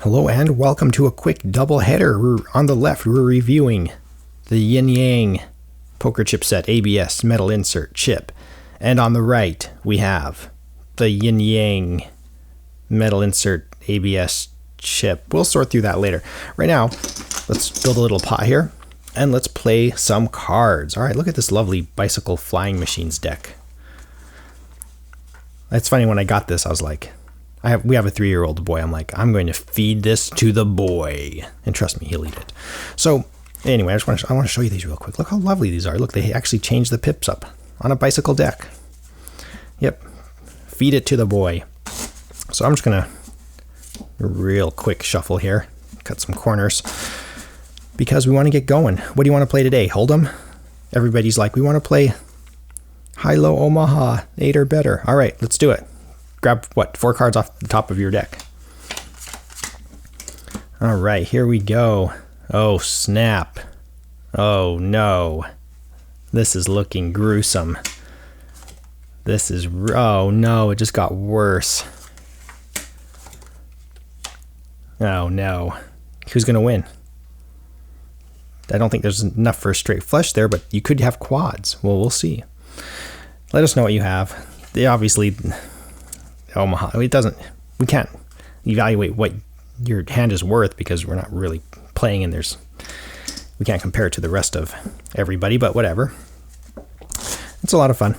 Hello and welcome to a quick double header. We're on the left, we're reviewing the Yin Yang poker chip set ABS metal insert chip. And on the right, we have the Yin Yang metal insert ABS chip. We'll sort through that later. Right now, let's build a little pot here and let's play some cards. All right, look at this lovely bicycle flying machines deck. It's funny, when I got this, I was like, we have a 3-year-old boy. I'm like, I'm going to feed this to the boy. And trust me, he'll eat it. So anyway, I want to show you these real quick. Look how lovely these are. Look, they actually changed the pips up on a bicycle deck. Yep. Feed it to the boy. So I'm just going to real quick shuffle here. Cut some corners. Because we want to get going. What do you want to play today? Hold'em? Everybody's like, we want to play High-Low Omaha, 8 or better. All right, let's do it. Grab, 4 cards off the top of your deck. All right, here we go. Oh, snap. Oh, no. This is looking gruesome. Oh, no, it just got worse. Oh, no. Who's going to win? I don't think there's enough for a straight flush there, but you could have quads. Well, we'll see. Let us know what you have. They obviously... Omaha. We can't evaluate what your hand is worth because we're not really playing and we can't compare it to the rest of everybody, but whatever. It's a lot of fun.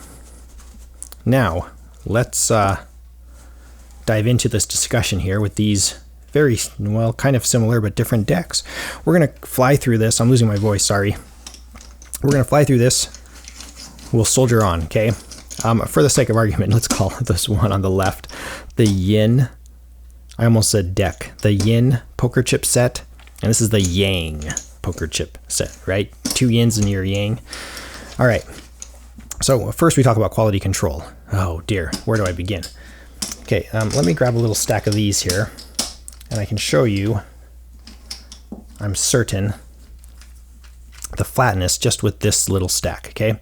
Now, let's dive into this discussion here with these very, well, kind of similar but different decks. We're going to fly through this. I'm losing my voice, sorry. We're going to fly through this. We'll soldier on, okay? For the sake of argument, let's call this one on the left the Yin. I almost said deck. The Yin poker chip set. And this is the Yang poker chip set, right? 2 Yins and your Yang. All right. So first we talk about quality control. Oh dear. Where do I begin? Okay. Let me grab a little stack of these here. And I can show you, I'm certain, the flatness just with this little stack. Okay.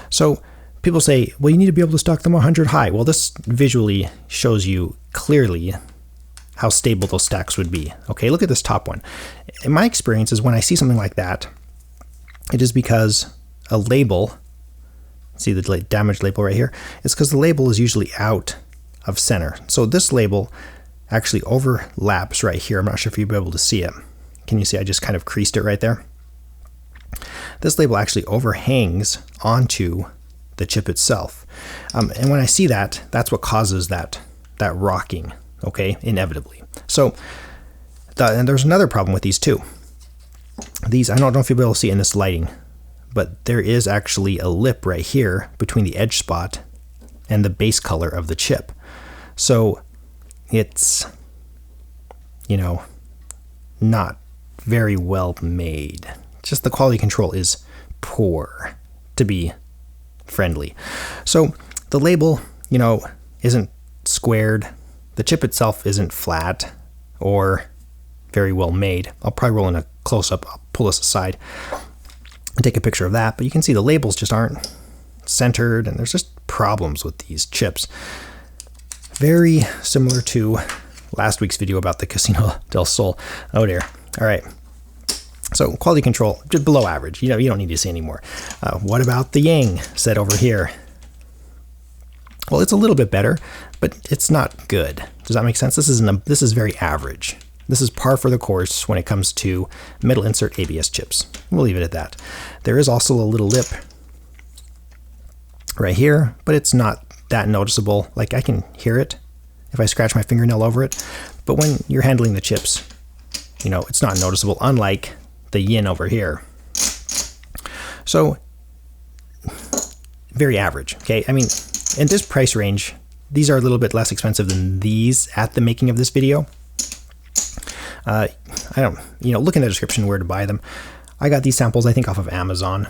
So people say, well, you need to be able to stock them 100 high. Well, this visually shows you clearly how stable those stacks would be. Okay, look at this top one. In my experience is when I see something like that, it is because a label, see the damaged label right here? It's because the label is usually out of center. So this label actually overlaps right here. I'm not sure if you'll be able to see it. Can you see I just kind of creased it right there? This label actually overhangs onto the chip itself. And when I see that, that's what causes that rocking, okay, inevitably. So, and there's another problem with these too. These, I don't know if you'll be able to see it in this lighting, but there is actually a lip right here between the edge spot and the base color of the chip. So it's, not very well made. Just the quality control is poor, to be friendly. So the label, isn't squared. The chip itself isn't flat or very well made. I'll probably roll in a close-up. I'll pull this aside and take a picture of that. But you can see the labels just aren't centered, and there's just problems with these chips. Very similar to last week's video about the Casino del Sol. Oh dear. All right. So quality control, just below average. You don't need to see any more. What about the Yang set over here? Well, it's a little bit better, but it's not good. Does that make sense? This is very average. This is par for the course when it comes to metal insert ABS chips. We'll leave it at that. There is also a little lip right here, but it's not that noticeable. Like I can hear it if I scratch my fingernail over it. But when you're handling the chips, it's not noticeable, unlike the Yin over here. So very average. Okay. I mean, in this price range, these are a little bit less expensive than these at the making of this video. I don't, look in the description where to buy them. I got these samples, I think, off of Amazon.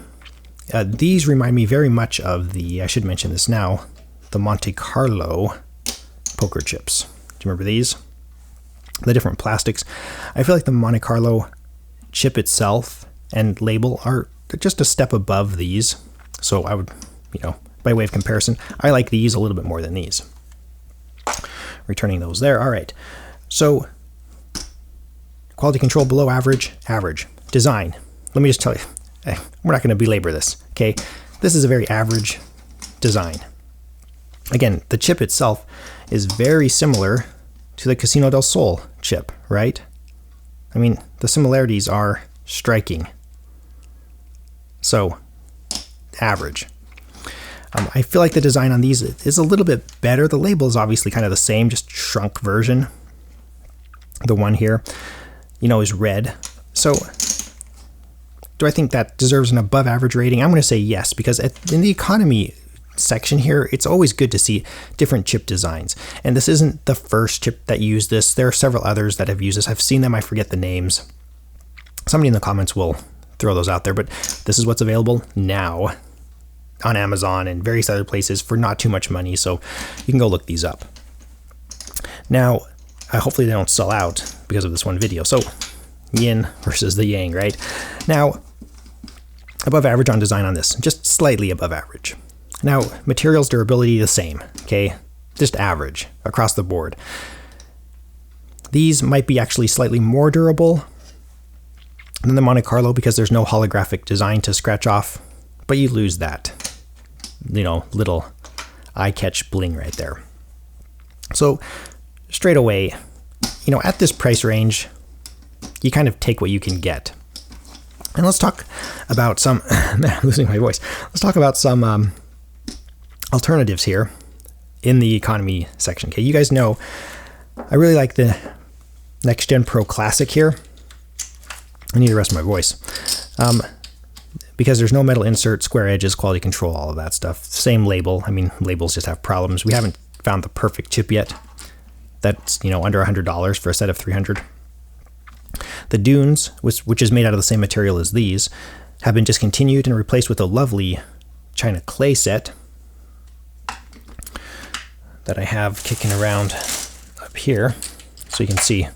These remind me very much of I should mention this now, the Monte Carlo poker chips. Do you remember these? The different plastics. I feel like the Monte Carlo chip itself and label are just a step above these. So I would, by way of comparison, I like these a little bit more than these. Returning those there. All right. So Quality control below average, average. Design. Let me just tell you, we're not going to belabor this, okay? This is a very average design. Again, the chip itself is very similar to the Casino del Sol chip, right? I mean, the similarities are striking. So, average. I feel like the design on these is a little bit better. The label is obviously kind of the same, just shrunk version. The one here, you know, is red. So, do I think that deserves an above average rating? I'm going to say yes, because in the economy section here, it's always good to see different chip designs. And this isn't the first chip that used this. There are several others that have used this. I've seen them. I forget the names. Somebody in the comments will throw those out there, but this is what's available now on Amazon and various other places for not too much money. So you can go look these up. Now, hopefully they don't sell out because of this one video. So yin versus the yang, right? Now, above average on design on this, just slightly above average. Now, materials durability the same, okay? Just average across the board. These might be actually slightly more durable than the Monte Carlo because there's no holographic design to scratch off, but you lose that, you know, little eye-catch bling right there. So straight away, you know, at this price range, you kind of take what you can get. And let's talk about some, man, I'm losing my voice. Let's talk about some alternatives here in the economy section. Okay, you guys know I really like the Next Gen Pro Classic here. I need to rest my voice. Because there's no metal insert, square edges, quality control, all of that stuff. Same label. I mean, labels just have problems. We haven't found the perfect chip yet. That's, you know, under $100 for a set of 300. The Dunes, which is made out of the same material as these, have been discontinued and replaced with a lovely China clay set that I have kicking around up here. So you can see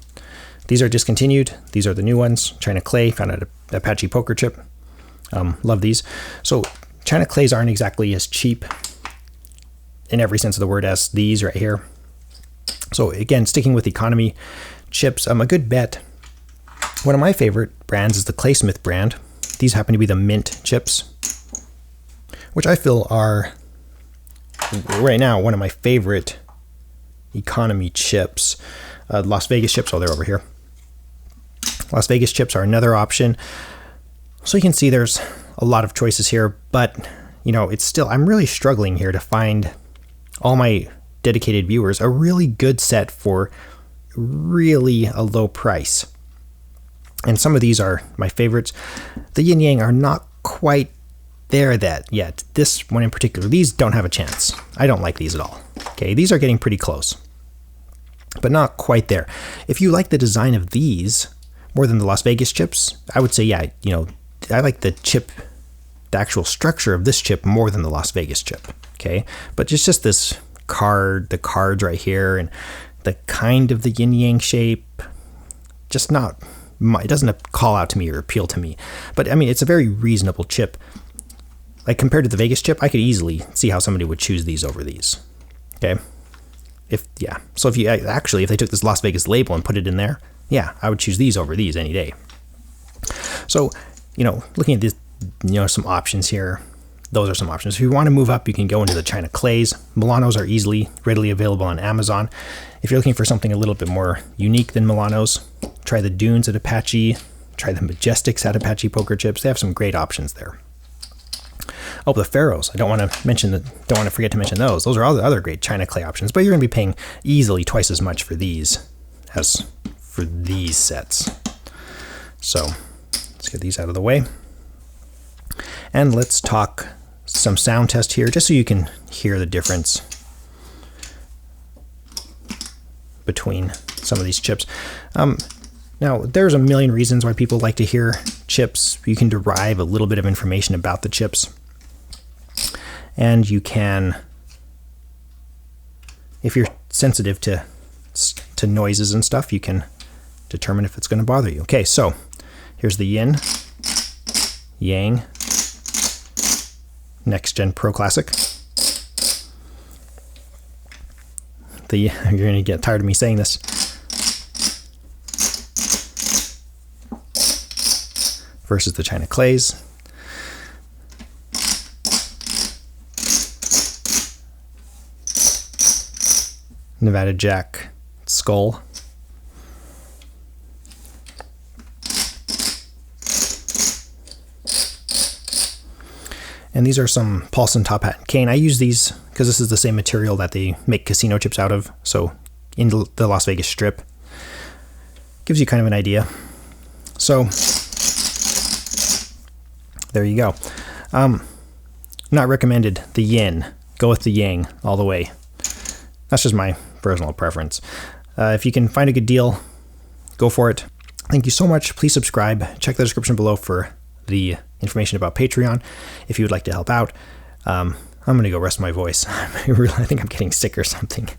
these are discontinued. These are the new ones. China clay, found at Apache Poker Chip. Love these. So China clays aren't exactly as cheap in every sense of the word as these right here. So again, sticking with economy chips, a good bet. One of my favorite brands is the Claysmith brand. These happen to be the mint chips, which I feel are right now one of my favorite economy chips. Las Vegas chips, oh, they're over here. Las Vegas chips are another option. So you can see there's a lot of choices here, but you know, it's still, I'm really struggling here to find all my dedicated viewers a really good set for really a low price. And some of these are my favorites. The yin yang are not quite there yet. This one in particular, these don't have a chance. I don't like these at all. Okay, these are getting pretty close, but not quite there. If you like the design of these more than the Las Vegas chips, I would say, yeah, you know, I like the chip, the actual structure of this chip more than the Las Vegas chip. Okay, but just this card, the cards right here, and the kind of the yin yang shape, just not, it doesn't call out to me or appeal to me. But I mean, it's a very reasonable chip. Like compared to the Vegas chip, I could easily see how somebody would choose these over these. Okay. So if they took this Las Vegas label and put it in there, yeah, I would choose these over these any day. So, you know, looking at this, you know, some options here, those are some options. If you want to move up, you can go into the China clays. Milanos are readily available on Amazon. If you're looking for something a little bit more unique than Milanos, try the Dunes at Apache, try the Majestics at Apache Poker Chips. They have some great options there. Oh, the Pharaohs. I don't want to forget to mention those. Those are all the other great China clay options, but you're going to be paying easily twice as much for these as for these sets. So let's get these out of the way. And let's talk some sound test here, just so you can hear the difference between some of these chips. Now, there's a million reasons why people like to hear chips. You can derive a little bit of information about the chips. And you can, if you're sensitive to noises and stuff, you can determine if it's going to bother you. Okay, so here's the yin, yang, Next Gen Pro Classic. You're going to get tired of me saying this. versus the China Clays. Nevada Jack Skull. And these are some Paulson Top Hat and Cane. I use these because this is the same material that they make casino chips out of. So in the Las Vegas Strip. Gives you kind of an idea. So there you go. Not recommended the yin. Go with the yang all the way. That's just my personal preference. If you can find a good deal, go for it. Thank you so much. Please subscribe. Check the description below for the information about Patreon if you would like to help out. I'm going to go rest my voice. I think I'm getting sick or something.